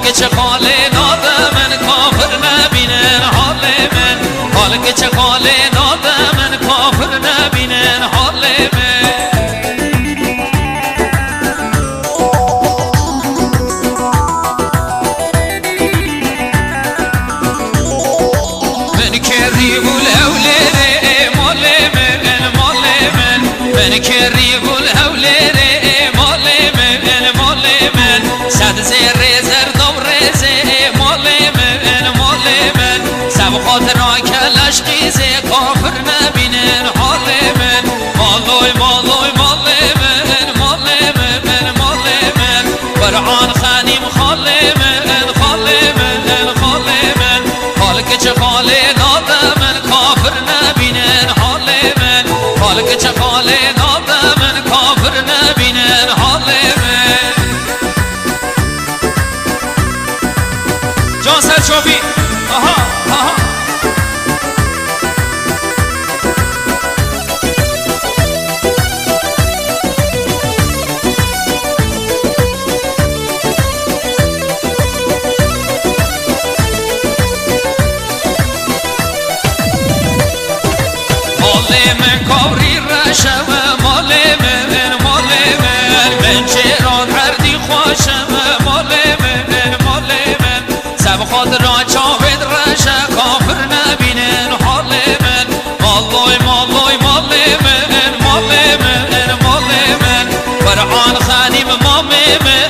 که چه خال ناده من کافر نبینن حال من، حال که چه خال ناده من کافر نبینن حال من که ریبول اولره مال من مال من که ریبول اولره مال من صد زره زرد خاطر کلش قیزه کافر نبینن حال من مالوی مالوی مال من مال من مال من برعان خانیم خال من خال من خال من حال که چه خال ناده من کافر نبینن حال من حال که چه خال ناده من کافر نبینن حال من جان سرچوبی آها آها من کاری رشم مال من مال من چرا دردی خوشم مال من سب خاطر چاود رشه کافر نبینن حال من مالوی مالوی مال من برعان خانیم مام من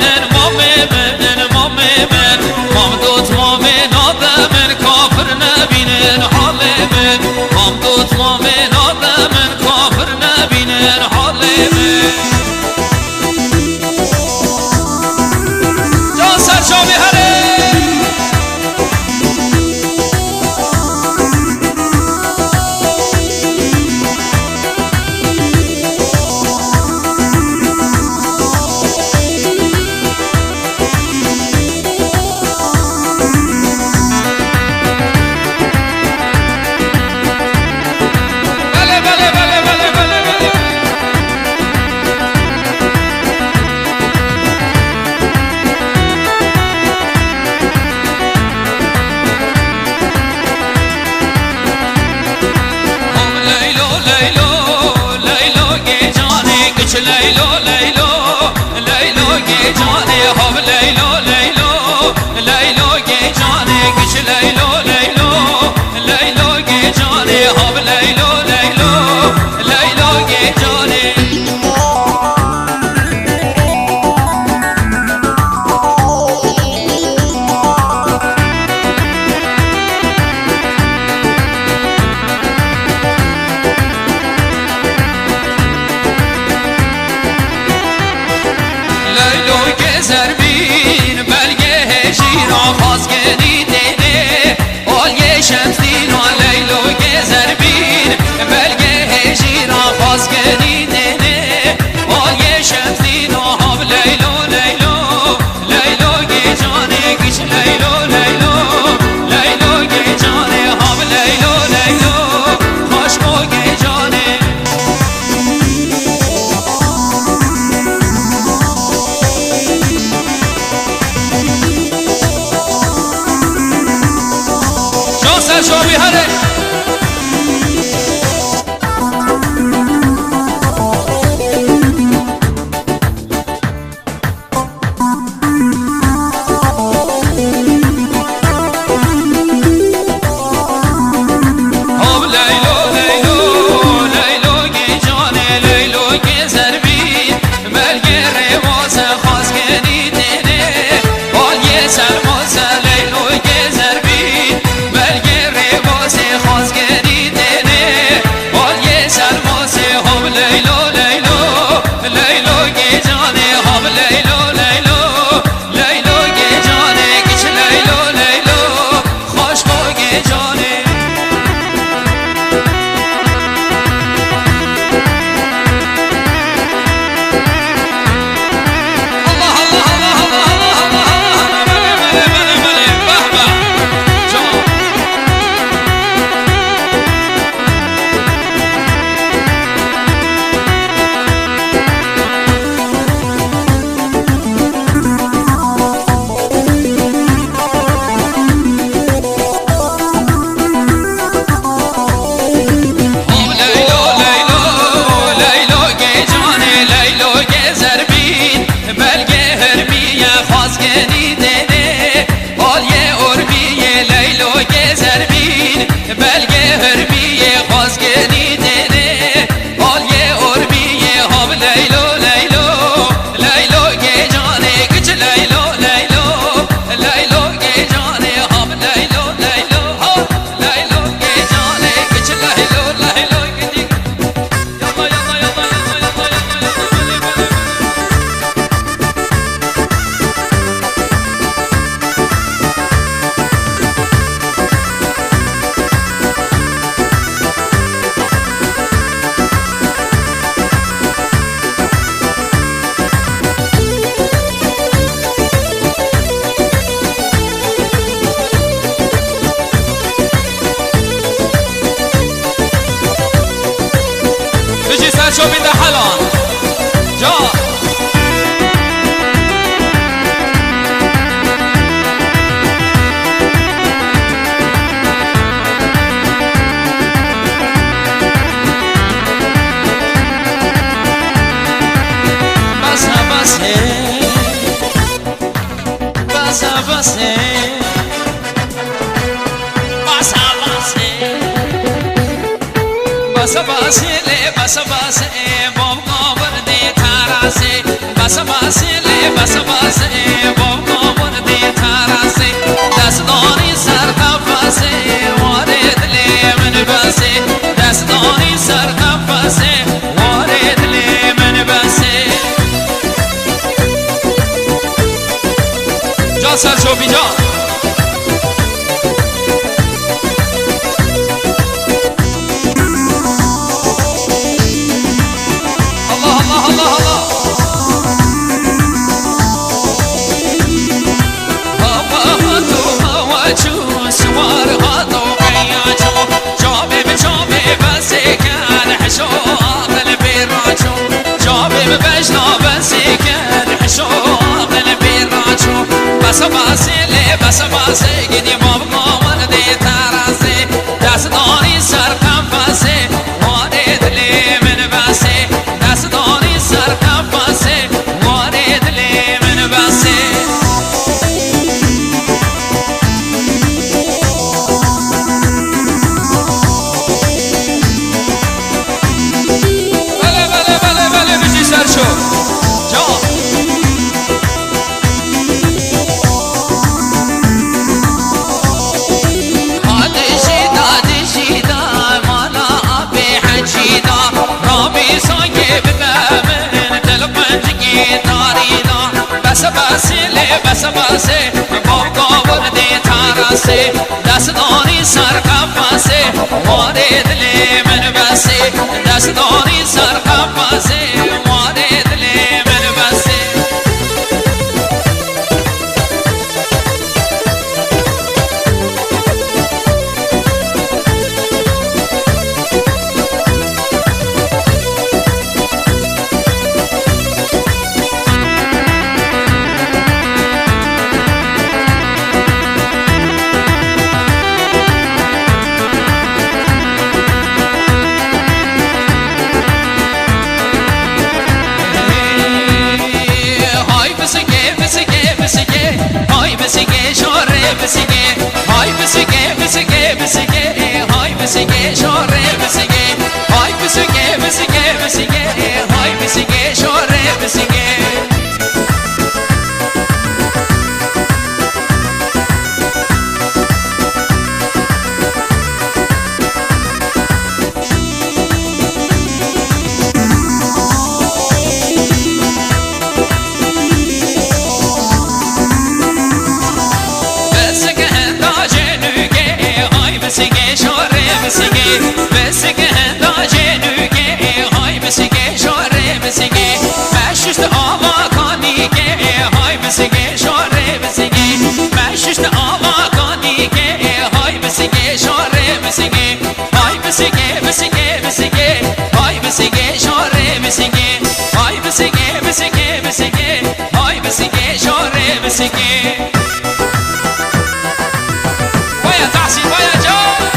مام دوت مام ناده من کافر نبینن حال من مام دوت مام من کافر نبینن حال من جان سرچوبی هره لیلو لیلو لیلو گی جانے ہم لیلو لیلو لیلو گی جانے کچھ لیلو لیلو لیلو گی جانے ہم لیلو لیلو لیلو گی جانے زربین بلگه شیرا خواستگنی دیده آلیه شمسین و لیلو که زربین بلگه شیرا خواستگنی دیده آلیه شمسین و هم لیلو لیلو لیلو که جانه کش لیلو لیلو لیلو که جانه هم لیلو لیلو خوشگو که جانه سرچوبی خواستگنی دنه آلیه اربیه لیلو گذر بین بلگه هربیه خواستگنی دنه آلیه اربیه هاب لیلو لیلو لیلو گجانه کچ لیلو لیلو لیلو گجانه هاب لیلو لیلو هاب لیلو گجانه کچ لیلو لیلو گجی یلا یلا یلا یلا یلا یلا بيجي سالشو بيدا حلان جا بس بس باب قابر دی تاراسه بس بس بس بس باب قابر دی تاراسه دستانی سر قفسه وارد لی من بسه دستانی سر قفسه وارد لی من بسه جا سر شو بی جا بس بس گیدی باب قاور دی تراسه دستانی سر قفسه وارد لی من بسه دستانی سر قفسه وارد لی من بسه بله بله بله بله بشی سر شو جا بس بس باب قابر دی تاراسه دستانی سر قفسه وارد لی من بسه دستانی سر قفسه وارد لی من بسه Vaya Tahsin, vaya Joe.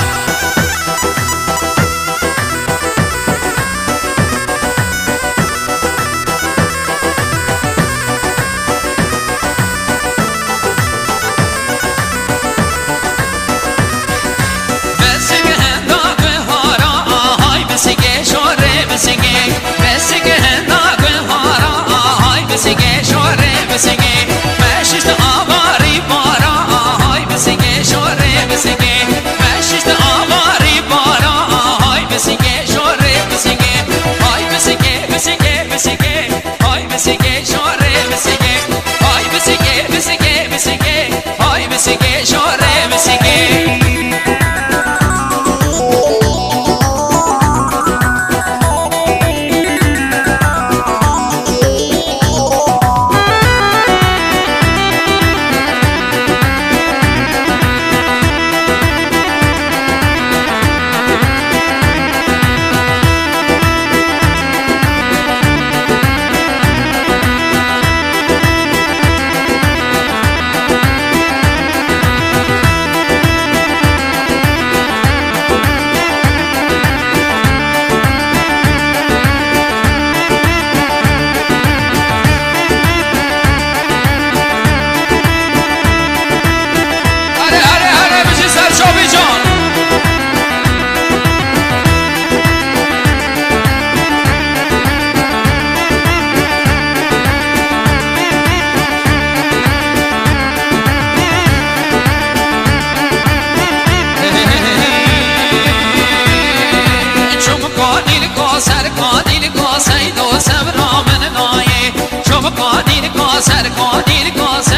سرکانی کاسه